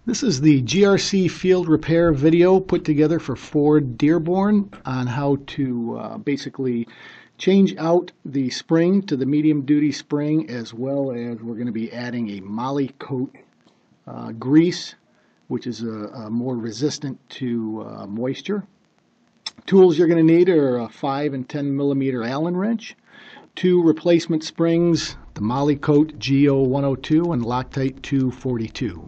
This is the GRC field repair video put together for Ford Dearborn on how to basically change out the spring to the medium duty spring, as well as we're going to be adding a Molykote grease, which is more resistant to moisture. Tools you're going to need are a 5 and 10 millimeter Allen wrench, 2 replacement springs, the Molykote GO102 and Loctite 242.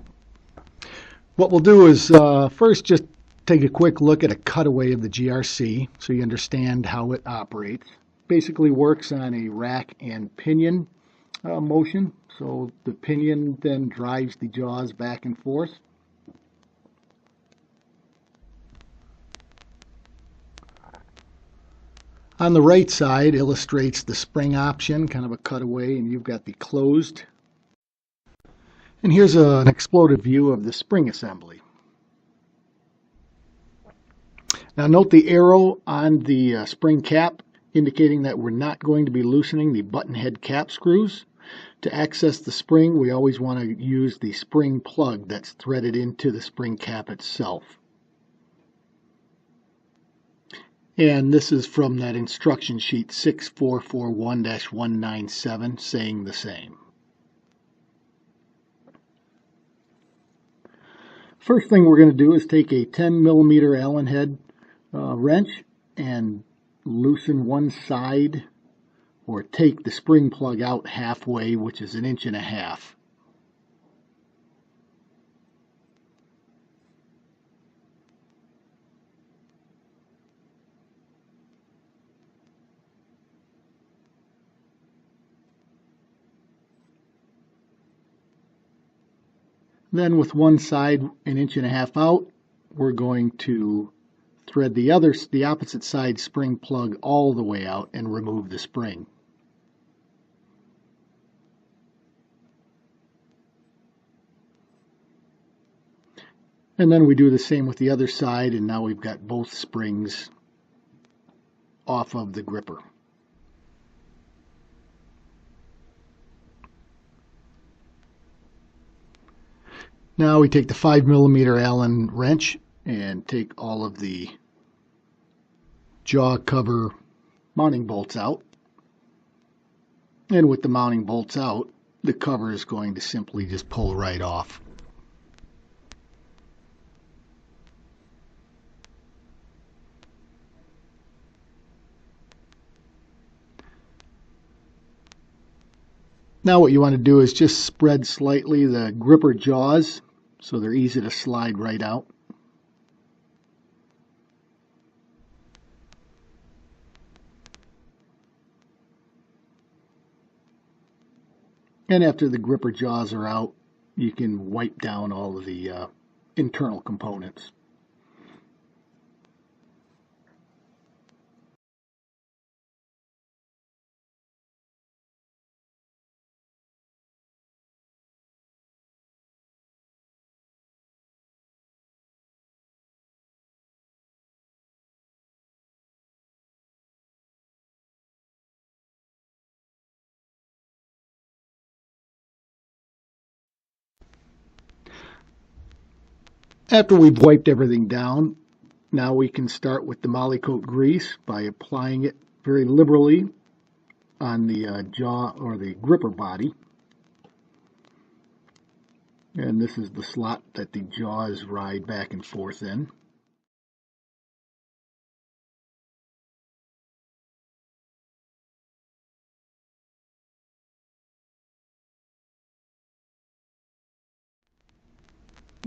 What we'll do is first just take a quick look at a cutaway of the GRC so you understand how it operates. Basically works on a rack and pinion motion. So the pinion then drives the jaws back and forth. On the right side illustrates the spring option, kind of a cutaway, and you've got the closed. And here's an exploded view of the spring assembly. Now note the arrow on the spring cap indicating that we're not going to be loosening the button head cap screws. To access the spring, we always want to use the spring plug that's threaded into the spring cap itself. And this is from that instruction sheet 6441-197 saying the same. First thing we're going to do is take a 10 millimeter Allen head wrench and loosen one side, or take the spring plug out halfway, which is 1.5 inches. Then with one side 1.5 inches out, we're going to thread the opposite side spring plug all the way out and remove the spring. And then we do the same with the other side, and now we've got both springs off of the gripper. Now we take the 5 millimeter Allen wrench and take all of the jaw cover mounting bolts out. And with the mounting bolts out, the cover is going to simply just pull right off. Now what you want to do is just spread slightly the gripper jaws so they're easy to slide right out. And after the gripper jaws are out, you can wipe down all of the internal components. After we've wiped everything down, now we can start with the Molykote grease by applying it very liberally on the jaw or the gripper body. And this is the slot that the jaws ride back and forth in.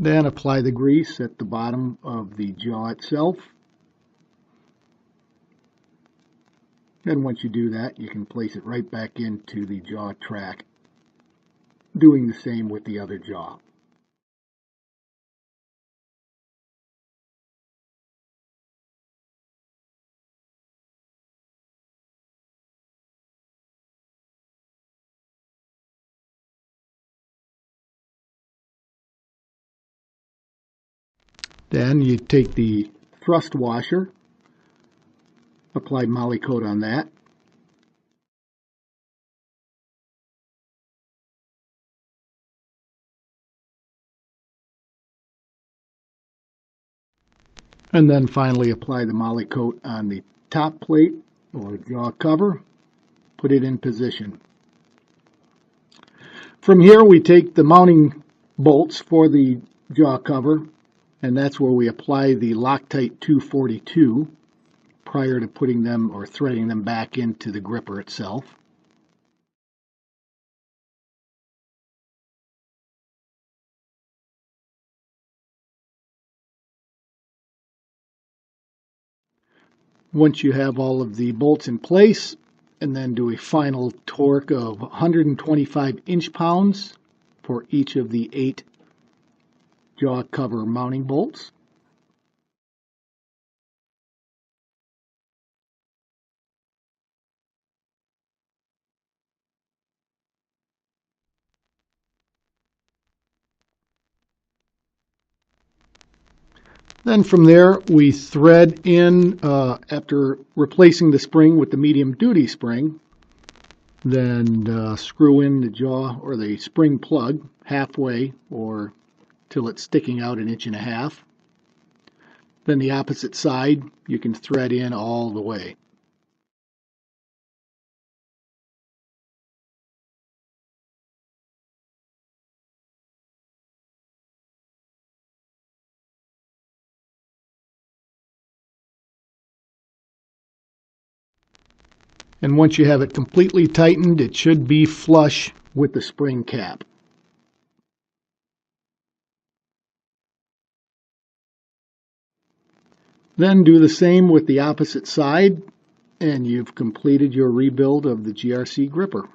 Then apply the grease at the bottom of the jaw itself. And once you do that, you can place it right back into the jaw track, doing the same with the other jaw. Then you take the thrust washer, apply Molykote on that, And then finally apply the Molykote on the top plate or jaw cover, put it in position. From here we take the mounting bolts for the jaw cover, and that's where we apply the Loctite 242 prior to putting them or threading them back into the gripper itself. Once you have all of the bolts in place, and then do a final torque of 125 inch-pounds for each of the 8 jaw cover mounting bolts. Then from there we thread in, after replacing the spring with the medium duty spring, then screw in the jaw or the spring plug halfway or till it's sticking out 1.5 inches. Then the opposite side you can thread in all the way. And once you have it completely tightened, it should be flush with the spring cap. Then do the same with the opposite side, and you've completed your rebuild of the GRC gripper.